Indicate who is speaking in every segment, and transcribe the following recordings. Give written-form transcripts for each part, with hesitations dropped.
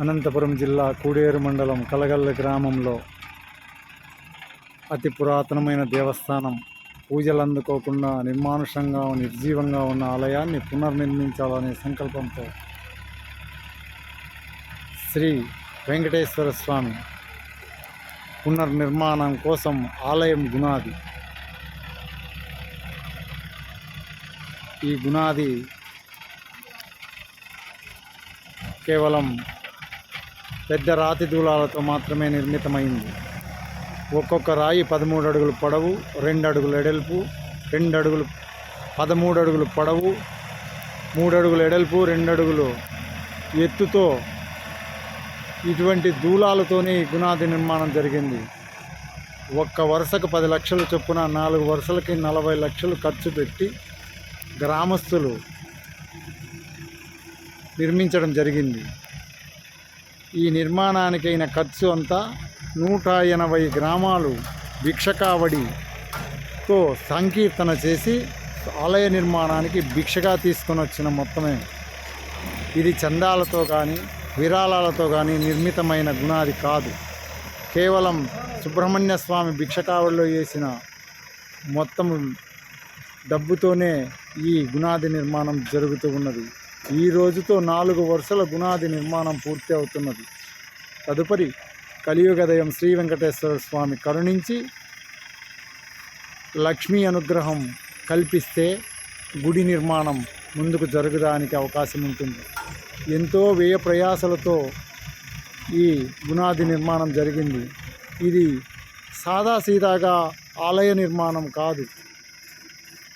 Speaker 1: అనంతపురం జిల్లా కూడేరు మండలం కలగల్ల గ్రామంలో అతి పురాతనమైన దేవస్థానం పూజలు అందుకోకుండా నిర్మానుషంగా నిర్జీవంగా ఉన్న ఆలయాన్ని పునర్నిర్మించాలనే సంకల్పంతో శ్రీ వెంకటేశ్వర స్వామి పునర్నిర్మాణం కోసం ఆలయం గునాది. ఈ గునాది కేవలం పెద్ద రాతి దూలాలతో మాత్రమే నిర్మితమైంది. ఒక్కొక్క రాయి 13 అడుగులు పొడవు, 2 అడుగులు ఎడల్పు, 13 అడుగులు పొడవు, 3 అడుగులు ఎడల్పు, 2 అడుగులు ఎత్తుతో ఇటువంటి దూలాలతోనే ఈ గునాది నిర్మాణం జరిగింది. ఒక్క వరుసకు 10 లక్షలు చొప్పున 4 వరుసలకి 40 లక్షలు ఖర్చు పెట్టి గ్రామస్తులు నిర్మించడం జరిగింది. ఈ నిర్మాణానికైన ఖర్చు అంతా 180 గ్రామాలు భిక్షకావడితో సంకీర్తన చేసి ఆలయ నిర్మాణానికి భిక్షగా తీసుకొని వచ్చిన మొత్తమే. ఇది చందాలతో కానీ విరాళాలతో కానీ నిర్మితమైన గునాది కాదు. కేవలం సుబ్రహ్మణ్య స్వామి భిక్షకావడిలో వేసిన మొత్తం డబ్బుతోనే ఈ గునాది నిర్మాణం జరుగుతూ ఉన్నది. ఈ రోజుతో 4 వరుసల గునాది నిర్మాణం పూర్తి అవుతున్నది. తదుపరి కలియుగదయం శ్రీ వెంకటేశ్వర స్వామి కరుణించి లక్ష్మీ అనుగ్రహం కల్పిస్తే గుడి నిర్మాణం ముందుకు జరగడానికి అవకాశం ఉంటుంది. ఎంతో వ్యయ ప్రయాసలతో ఈ గునాది నిర్మాణం జరిగింది. ఇది సాదాసీదాగా ఆలయ నిర్మాణం కాదు.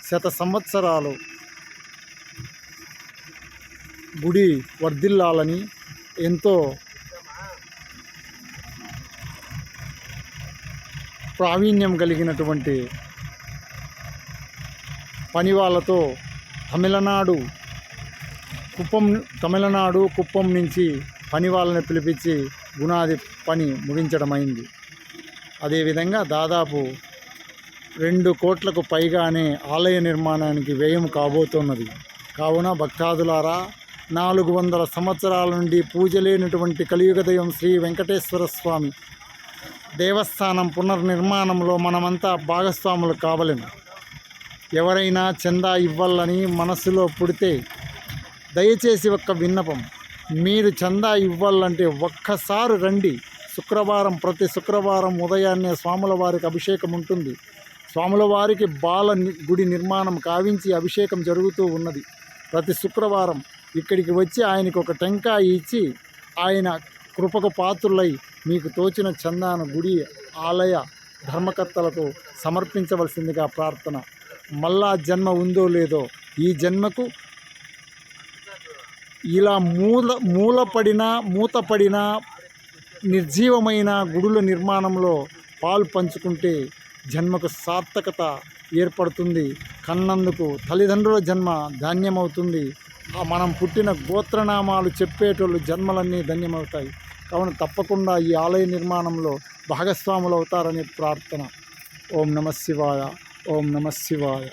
Speaker 1: 100 సంవత్సరాలు గుడి వర్ధిల్లాలని ఎంతో ప్రావీణ్యం కలిగినటువంటి పని వాళ్ళతో తమిళనాడు కుప్పం నుంచి పని వాళ్ళని పిలిపించి గునాది పని ముగించడమైంది. అదేవిధంగా దాదాపు 2 కోట్లకు పైగానే ఆలయ నిర్మాణానికి వ్యయం కాబోతున్నది. కావున భక్తాదులారా, 400 సంవత్సరాల నుండి పూజలేనటువంటి కలియుగదయం శ్రీ వెంకటేశ్వర స్వామి దేవస్థానం పునర్నిర్మాణంలో మనమంతా భాగస్వాములు కావలేము. ఎవరైనా చందా ఇవ్వాలని మనసులో పుడితే దయచేసి ఒక్క విన్నపం, మీరు చందా ఇవ్వాలంటే ఒక్కసారి రండి. ప్రతి శుక్రవారం ఉదయాన్నే స్వాముల వారికి అభిషేకం ఉంటుంది. స్వాముల వారికి గుడి నిర్మాణం కావించి అభిషేకం జరుగుతూ ఉన్నది. ప్రతి శుక్రవారం ఇక్కడికి వచ్చి ఆయనకు ఒక టెంకాయ ఇచ్చి ఆయన కృపకు పాత్రులై మీకు తోచిన చందాను గుడి ఆలయ ధర్మకర్తలకు సమర్పించవలసిందిగా ప్రార్థన. మళ్ళా జన్మ ఉందో లేదో, ఈ జన్మకు ఇలా మూతపడిన నిర్జీవమైన గుడుల నిర్మాణంలో పాలు పంచుకుంటే జన్మకు సార్థకత ఏర్పడుతుంది. కన్నందుకు తల్లిదండ్రుల జన్మ ధాన్యమవుతుంది. మనం పుట్టిన గోత్రనామాలు చెప్పేటోళ్ళు జన్మలన్నీ ధన్యమవుతాయి. కావున తప్పకుండా ఈ ఆలయ నిర్మాణంలో భాగస్వాములు అవుతారని ప్రార్థన. ఓం నమః శివాయ. ఓం నమః శివాయ.